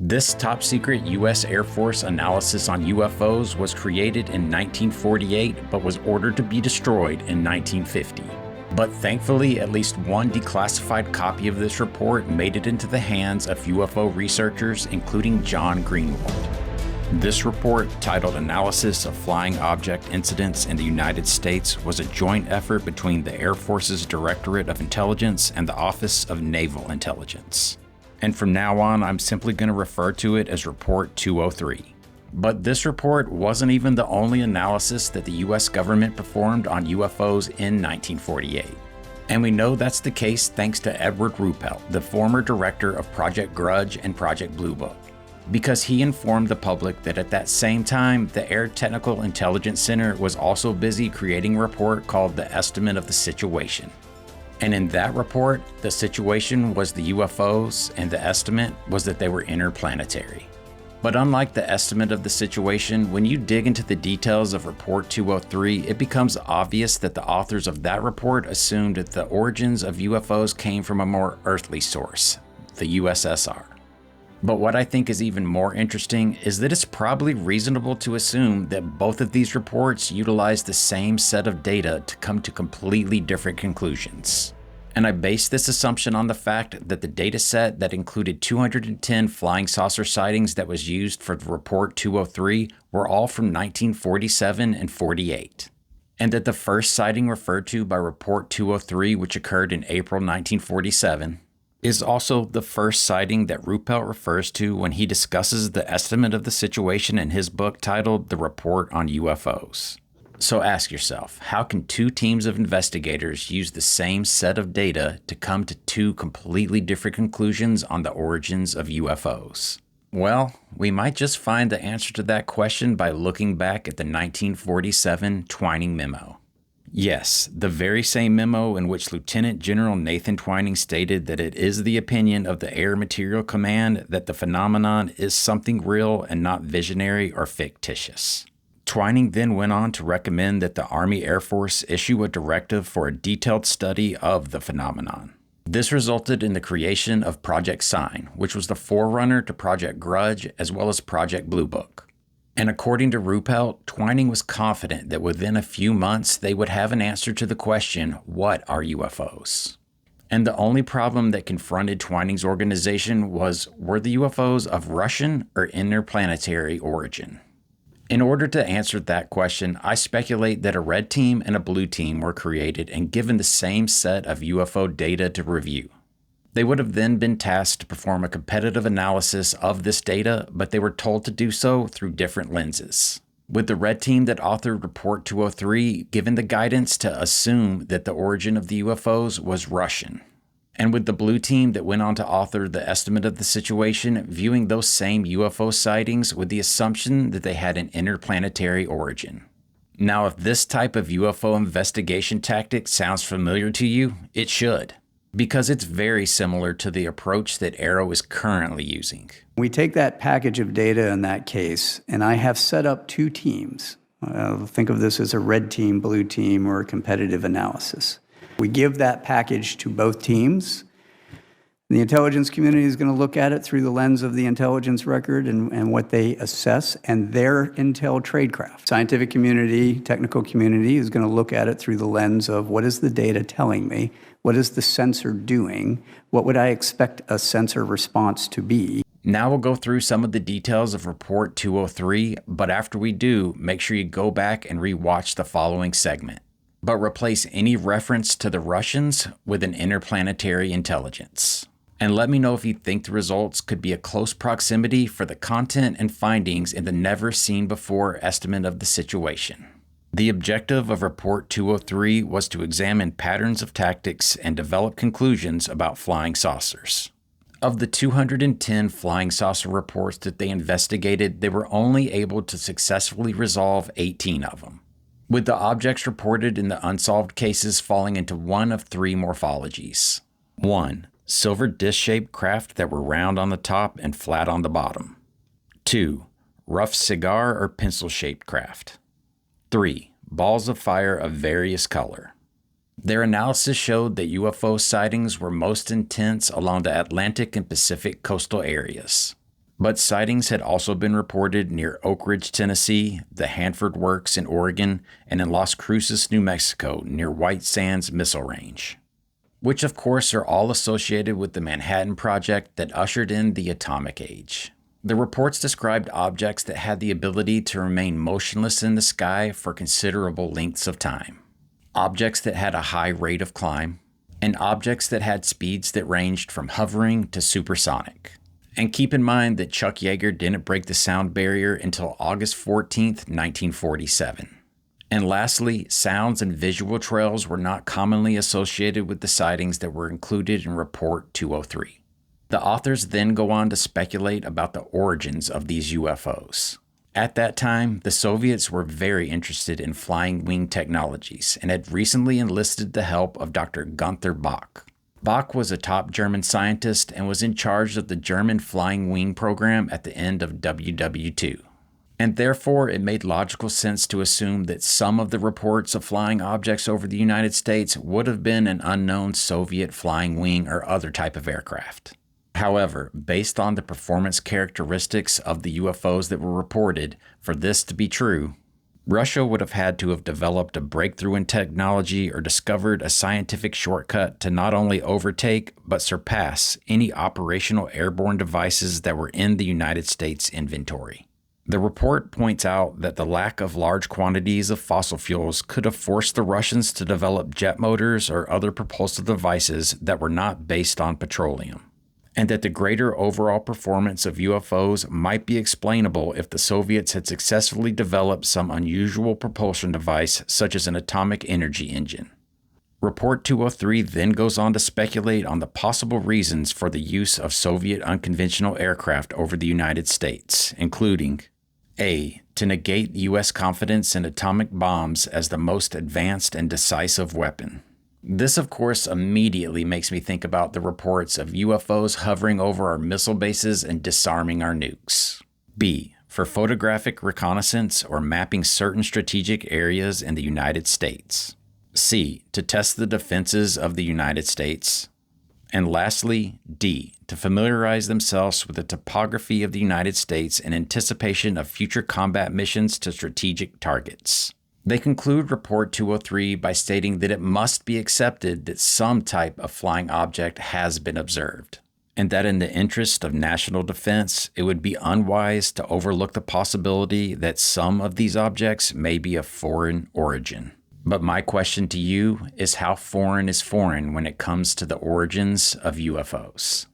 This top-secret U.S. Air Force analysis on UFOs was created in 1948 but was ordered to be destroyed in 1950. But thankfully, at least one declassified copy of this report made it into the hands of UFO researchers, including John Greenwald. This report, titled Analysis of Flying Object Incidents in the United States, was a joint effort between the Air Force's Directorate of Intelligence and the Office of Naval Intelligence. And from now on, I'm simply going to refer to it as Report 203. But this report wasn't even the only analysis that the US government performed on UFOs in 1948. And we know that's the case thanks to Edward Ruppelt, the former director of Project Grudge and Project Blue Book, because he informed the public that at that same time, the Air Technical Intelligence Center was also busy creating a report called the Estimate of the Situation. And in that report, the situation was the UFOs, and the estimate was that they were interplanetary. But unlike the estimate of the situation, when you dig into the details of Report 203, it becomes obvious that the authors of that report assumed that the origins of UFOs came from a more earthly source, the USSR. But what I think is even more interesting is that it's probably reasonable to assume that both of these reports utilize the same set of data to come to completely different conclusions. And I base this assumption on the fact that the data set that included 210 flying saucer sightings that was used for Report 203 were all from 1947 and 48. And that the first sighting referred to by Report 203, which occurred in April 1947, is also the first sighting that Ruppelt refers to when he discusses the estimate of the situation in his book titled The Report on UFOs. So ask yourself, how can two teams of investigators use the same set of data to come to two completely different conclusions on the origins of UFOs? Well, we might just find the answer to that question by looking back at the 1947 Twining memo. Yes, the very same memo in which Lieutenant General Nathan Twining stated that it is the opinion of the Air Materiel Command that the phenomenon is something real and not visionary or fictitious. Twining then went on to recommend that the Army Air Force issue a directive for a detailed study of the phenomenon. This resulted in the creation of Project Sign, which was the forerunner to Project Grudge as well as Project Blue Book. And according to Ruppelt, Twining was confident that within a few months they would have an answer to the question, what are UFOs? And the only problem that confronted Twining's organization was, were the UFOs of Russian or interplanetary origin? In order to answer that question, I speculate that a red team and a blue team were created and given the same set of UFO data to review. They would have then been tasked to perform a competitive analysis of this data, but they were told to do so through different lenses. With the red team that authored Report 203 given the guidance to assume that the origin of the UFOs was Russian. And with the blue team that went on to author the estimate of the situation viewing those same UFO sightings with the assumption that they had an interplanetary origin. Now, if this type of UFO investigation tactic sounds familiar to you, it should, because it's very similar to the approach that Aero is currently using. We take that package of data in that case, and I have set up two teams. Think of this as a red team, blue team, or a competitive analysis. We give that package to both teams. The intelligence community is going to look at it through the lens of the intelligence record and what they assess and their intel tradecraft. Scientific community, technical community is going to look at it through the lens of what is the data telling me? What is the sensor doing? What would I expect a sensor response to be? Now we'll go through some of the details of Report 203, but after we do, make sure you go back and re-watch the following segment. But replace any reference to the Russians with an interplanetary intelligence. And let me know if you think the results could be a close proximity for the content and findings in the never-seen-before estimate of the situation. The objective of Report 203 was to examine patterns of tactics and develop conclusions about flying saucers. Of the 210 flying saucer reports that they investigated, they were only able to successfully resolve 18 of them, with the objects reported in the unsolved cases falling into one of three morphologies. 1. Silver disc-shaped craft that were round on the top and flat on the bottom. 2. Rough cigar or pencil-shaped craft. 3. Balls of fire of various color. Their analysis showed that UFO sightings were most intense along the Atlantic and Pacific coastal areas. But sightings had also been reported near Oak Ridge, Tennessee, the Hanford Works in Oregon, and in Las Cruces, New Mexico, near White Sands Missile Range, which of course are all associated with the Manhattan Project that ushered in the atomic age. The reports described objects that had the ability to remain motionless in the sky for considerable lengths of time, objects that had a high rate of climb, and objects that had speeds that ranged from hovering to supersonic. And keep in mind that Chuck Yeager didn't break the sound barrier until August 14, 1947. And lastly, sounds and visual trails were not commonly associated with the sightings that were included in Report 203. The authors then go on to speculate about the origins of these UFOs. At that time, the Soviets were very interested in flying wing technologies and had recently enlisted the help of Dr. Gunther Bach. Bach was a top German scientist and was in charge of the German flying wing program at the end of WW2. And therefore, it made logical sense to assume that some of the reports of flying objects over the United States would have been an unknown Soviet flying wing or other type of aircraft. However, based on the performance characteristics of the UFOs that were reported, for this to be true, Russia would have had to have developed a breakthrough in technology or discovered a scientific shortcut to not only overtake but surpass any operational airborne devices that were in the United States inventory. The report points out that the lack of large quantities of fossil fuels could have forced the Russians to develop jet motors or other propulsive devices that were not based on petroleum, and that the greater overall performance of UFOs might be explainable if the Soviets had successfully developed some unusual propulsion device such as an atomic energy engine. Report 203 then goes on to speculate on the possible reasons for the use of Soviet unconventional aircraft over the United States, including A. To negate U.S. confidence in atomic bombs as the most advanced and decisive weapon. This, of course, immediately makes me think about the reports of UFOs hovering over our missile bases and disarming our nukes. B. For photographic reconnaissance or mapping certain strategic areas in the United States. C. To test the defenses of the United States. And lastly, D. To familiarize themselves with the topography of the United States in anticipation of future combat missions to strategic targets. They conclude Report 203 by stating that it must be accepted that some type of flying object has been observed, and that in the interest of national defense, it would be unwise to overlook the possibility that some of these objects may be of foreign origin. But my question to you is, how foreign is foreign when it comes to the origins of UFOs?